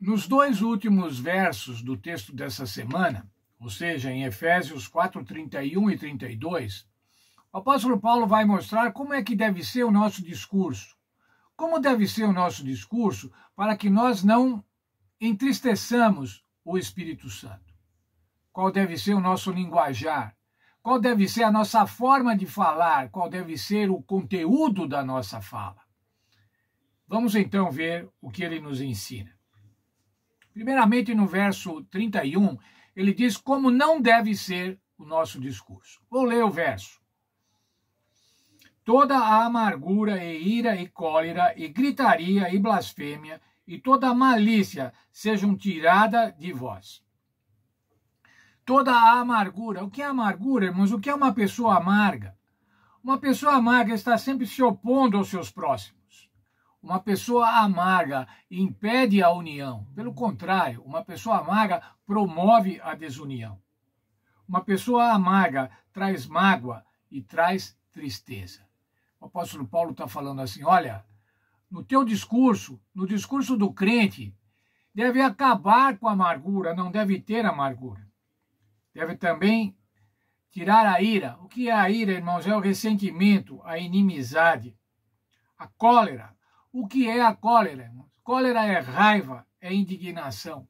Nos dois últimos versos do texto dessa semana, ou seja, em Efésios 4, 31 e 32, o apóstolo Paulo vai mostrar como é que deve ser o nosso discurso. Como deve ser o nosso discurso para que nós não entristeçamos o Espírito Santo. Qual deve ser o nosso linguajar? Qual deve ser a nossa forma de falar? Qual deve ser o conteúdo da nossa fala? Vamos então ver o que ele nos ensina. Primeiramente, no verso 31, ele diz como não deve ser o nosso discurso. Vou ler o verso. Toda a amargura e ira e cólera e gritaria e blasfêmia e toda a malícia sejam tiradas de vós. Toda a amargura. O que é amargura, irmãos? O que é uma pessoa amarga? Uma pessoa amarga está sempre se opondo aos seus próximos. Uma pessoa amarga impede a união. Pelo contrário, uma pessoa amarga promove a desunião. Uma pessoa amarga traz mágoa e traz tristeza. O apóstolo Paulo está falando assim, olha, no teu discurso, no discurso do crente, deve acabar com a amargura, não deve ter amargura. Deve também tirar a ira. O que é a ira, irmãos? É o ressentimento, a inimizade, a cólera. O que é a cólera, irmãos? Cólera é raiva, é indignação.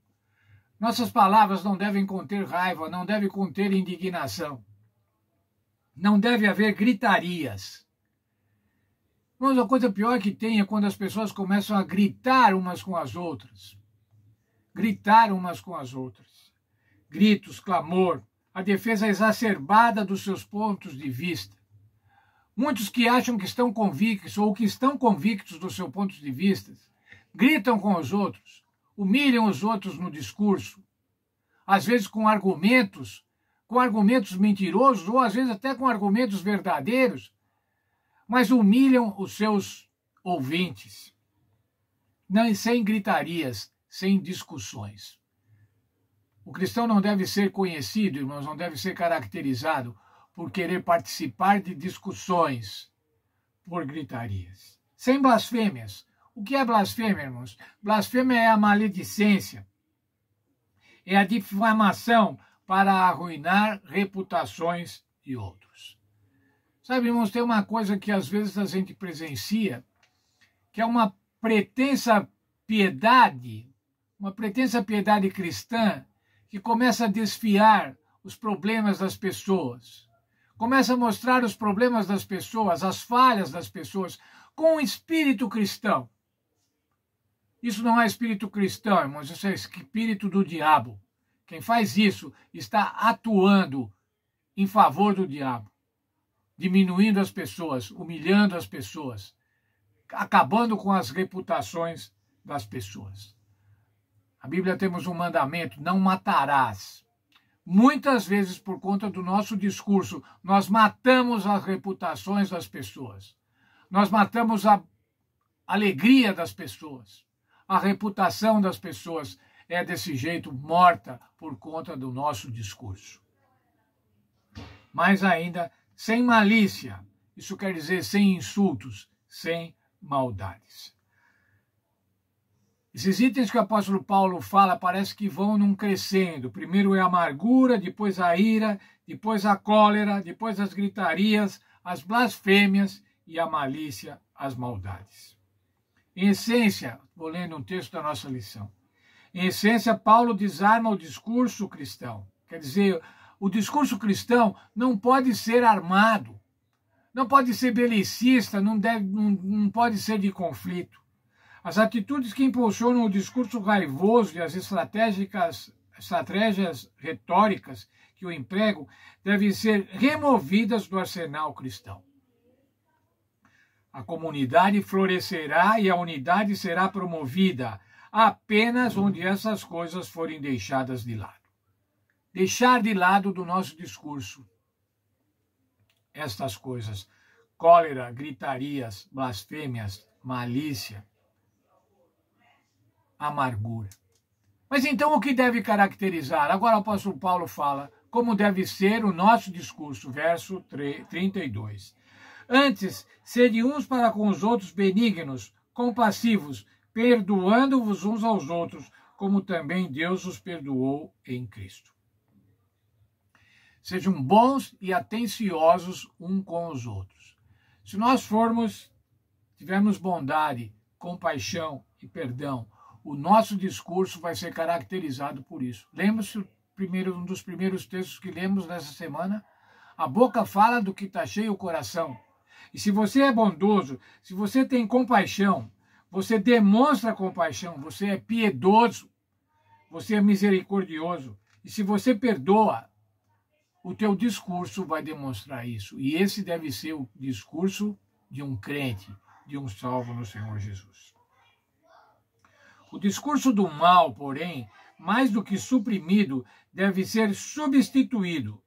Nossas palavras não devem conter raiva, não devem conter indignação. Não deve haver gritarias. Mas a coisa pior que tem é quando as pessoas começam a gritar umas com as outras. Gritar umas com as outras. Gritos, clamor, a defesa exacerbada dos seus pontos de vista. Muitos que acham que estão convictos ou que estão convictos do seu ponto de vista, gritam com os outros, humilham os outros no discurso, às vezes com argumentos mentirosos ou às vezes até com argumentos verdadeiros, mas humilham os seus ouvintes, sem gritarias, sem discussões. O cristão não deve ser conhecido, irmãos, não deve ser caracterizado por querer participar de discussões por gritarias. Sem blasfêmias. O que é blasfêmia, irmãos? Blasfêmia é a maledicência. É a difamação para arruinar reputações de outros. Sabe, irmãos, tem uma coisa que às vezes a gente presencia, que é uma pretensa piedade cristã, que começa a desfiar os problemas das pessoas. Começa a mostrar os problemas das pessoas, as falhas das pessoas, com o espírito cristão. Isso não é espírito cristão, irmãos, isso é espírito do diabo. Quem faz isso está atuando em favor do diabo, diminuindo as pessoas, humilhando as pessoas, acabando com as reputações das pessoas. A Bíblia temos um mandamento, não matarás. Muitas vezes, por conta do nosso discurso, nós matamos as reputações das pessoas. Nós matamos a alegria das pessoas. A reputação das pessoas é desse jeito morta por conta do nosso discurso. Mais ainda, sem malícia. Isso quer dizer sem insultos, sem maldades. Esses itens que o apóstolo Paulo fala parece que vão num crescendo. Primeiro é a amargura, depois a ira, depois a cólera, depois as gritarias, as blasfêmias e a malícia, as maldades. Em essência, vou lendo um texto da nossa lição. Em essência, Paulo desarma o discurso cristão. Quer dizer, o discurso cristão não pode ser armado, não pode ser belicista, não pode ser de conflito. As atitudes que impulsionam o discurso raivoso e as estratégias retóricas que o empregam devem ser removidas do arsenal cristão. A comunidade florescerá e a unidade será promovida apenas onde essas coisas forem deixadas de lado. Deixar de lado do nosso discurso estas coisas: cólera, gritarias, blasfêmias, malícia, amargura. Mas então o que deve caracterizar? Agora o apóstolo Paulo fala como deve ser o nosso discurso, verso 32. Antes, sede uns para com os outros benignos, compassivos, perdoando-vos uns aos outros, como também Deus os perdoou em Cristo. Sejam bons e atenciosos uns com os outros. Se nós tivermos bondade, compaixão e perdão, o nosso discurso vai ser caracterizado por isso. Lembra-se um dos primeiros textos que lemos nessa semana? A boca fala do que está cheio o coração. E se você é bondoso, se você tem compaixão, você demonstra compaixão, você é piedoso, você é misericordioso. E se você perdoa, o teu discurso vai demonstrar isso. E esse deve ser o discurso de um crente, de um salvo no Senhor Jesus. O discurso do mal, porém, mais do que suprimido, deve ser substituído.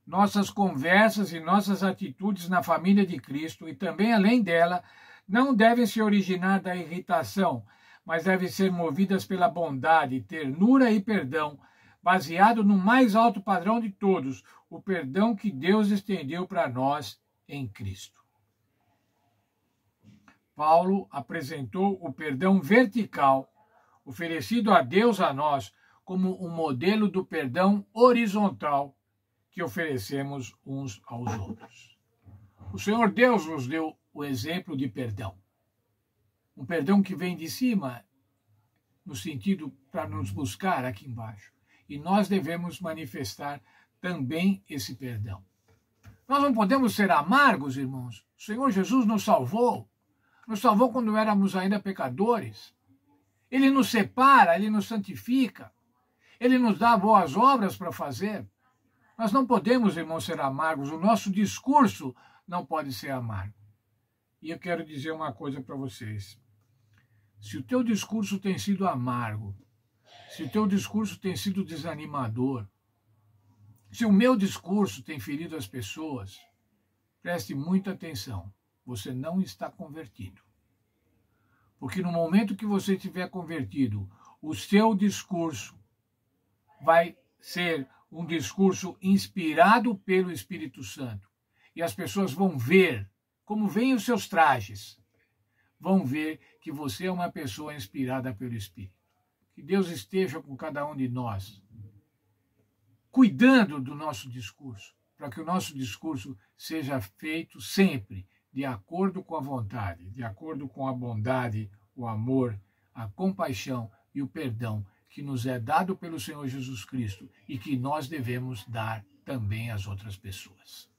Nossas conversas e nossas atitudes na família de Cristo e também além dela não devem se originar da irritação, mas devem ser movidas pela bondade, ternura e perdão, baseado no mais alto padrão de todos, o perdão que Deus estendeu para nós em Cristo. Paulo apresentou o perdão vertical, oferecido a Deus a nós, como um modelo do perdão horizontal que oferecemos uns aos outros. O Senhor Deus nos deu o exemplo de perdão. Um perdão que vem de cima, no sentido para nos buscar aqui embaixo. E nós devemos manifestar também esse perdão. Nós não podemos ser amargos, irmãos. O Senhor Jesus nos salvou quando éramos ainda pecadores. Ele nos separa, Ele nos santifica, Ele nos dá boas obras para fazer. Nós não podemos, irmãos, ser amargos. O nosso discurso não pode ser amargo. E eu quero dizer uma coisa para vocês. Se o teu discurso tem sido amargo, se o teu discurso tem sido desanimador, se o meu discurso tem ferido as pessoas, preste muita atenção. Você não está convertido. Porque no momento que você estiver convertido, o seu discurso vai ser um discurso inspirado pelo Espírito Santo. E as pessoas vão ver, como veem os seus trajes, vão ver que você é uma pessoa inspirada pelo Espírito. Que Deus esteja com cada um de nós, cuidando do nosso discurso, para que o nosso discurso seja feito sempre de acordo com a vontade, de acordo com a bondade, o amor, a compaixão e o perdão que nos é dado pelo Senhor Jesus Cristo e que nós devemos dar também às outras pessoas.